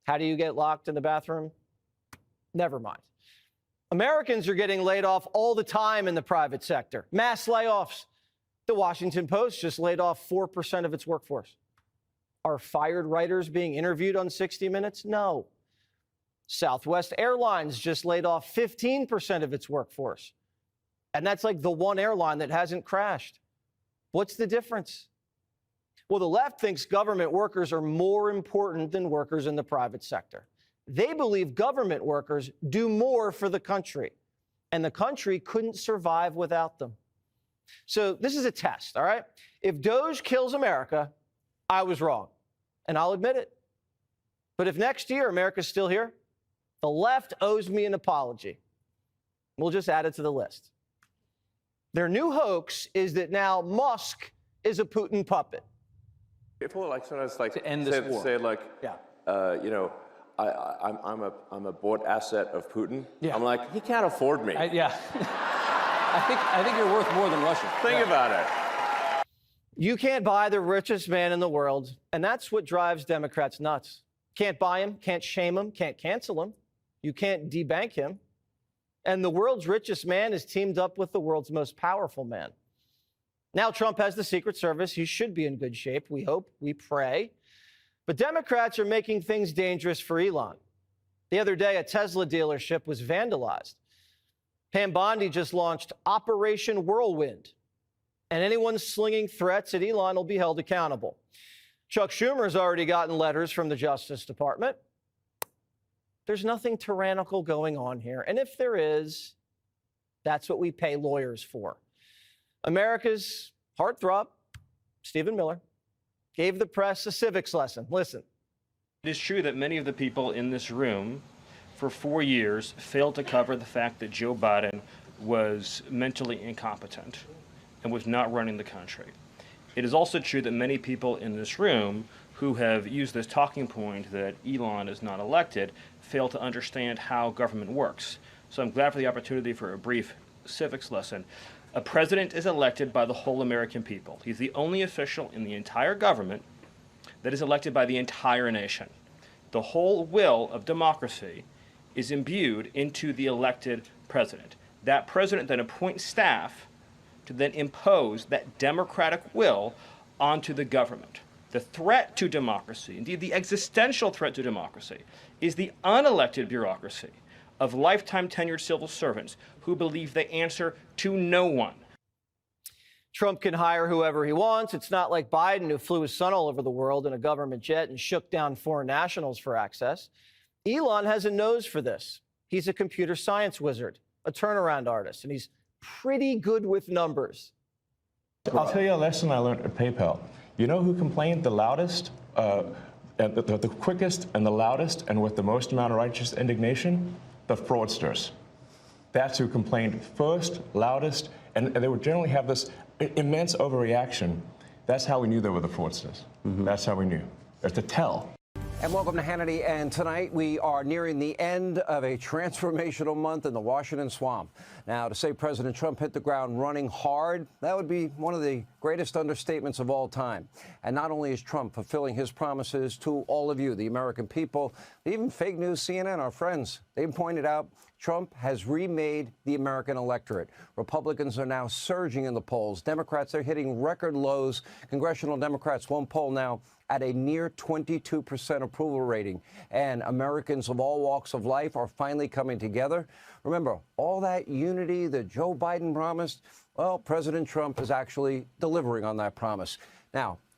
How do you get locked in the bathroom? Never mind. Americans are getting laid off all the time in the private sector. Mass layoffs. The Washington Post just laid off 4% of its workforce. Are fired writers being interviewed on 60 Minutes? No. Southwest Airlines just laid off 15% of its workforce. And that's like the one airline that hasn't crashed. What's the difference? Well, the left thinks government workers are more important than workers in the private sector. They believe government workers do more for the country, and the country couldn't survive without them. So this is a test, all right? If Doge kills America, I was wrong, and I'll admit it. But if next year America's still here, the left owes me an apology. We'll just add it to the list. Their new hoax is that now Musk is a Putin puppet. People like sometimes like to end this war. Say like, you know, I'm a bought asset of Putin. Yeah. I'm like, he can't afford me. Yeah. I think you're worth more than Russia. Think about it. You can't buy the richest man in the world, and that's what drives Democrats nuts. Can't buy him, can't shame him, can't cancel him. You can't debank him. And the world's richest man is teamed up with the world's most powerful man. Now Trump has the Secret Service. He should be in good shape. We hope, we pray. But Democrats are making things dangerous for Elon. The other day, a Tesla dealership was vandalized. Pam Bondi just launched Operation Whirlwind. And anyone slinging threats at Elon will be held accountable. Chuck Schumer's already gotten letters from the Justice Department. There's nothing tyrannical going on here. And if there is, that's what we pay lawyers for. America's heartthrob, Stephen Miller, gave the press a civics lesson. Listen. It is true that many of the people in this room for 4 years failed to cover the fact that Joe Biden was mentally incompetent and was not running the country. It is also true that many people in this room who have used this talking point that Elon is not elected fail to understand how government works. So I'm glad for the opportunity for a brief civics lesson. A president is elected by the whole American people. He's the only official in the entire government that is elected by the entire nation. The whole will of democracy is imbued into the elected president. That president then appoints staff to then impose that democratic will onto the government. The threat to democracy, indeed the existential threat to democracy, is the unelected bureaucracy of lifetime tenured civil servants who believe they answer to no one. Trump can hire whoever he wants. It's not like Biden, who flew his son all over the world in a government jet and shook down foreign nationals for access. Elon has a nose for this. He's a computer science wizard, a turnaround artist, and he's pretty good with numbers. I'll tell you a lesson I learned at PayPal. You know who complained the loudest, and the quickest and the loudest and with the most amount of righteous indignation? The fraudsters. That's who complained first, loudest, and they would generally have this immense overreaction. That's how we knew they were the fraudsters. That's how we knew. It's a tell. And welcome to Hannity. And tonight we are nearing the end of a transformational month in the Washington swamp. Now, to say President Trump hit the ground running hard, that would be one of the greatest understatements of all time. And not only is Trump fulfilling his promises to all of you, the American people, even fake news CNN, our friends, they've pointed out Trump has remade the American electorate. Republicans are now surging in the polls. Democrats are hitting record lows. Congressional Democrats, one poll now at a near 22% approval rating. And Americans of all walks of life are finally coming together. Remember, all that unity that Joe Biden promised, well, President Trump is actually delivering on that promise. Now,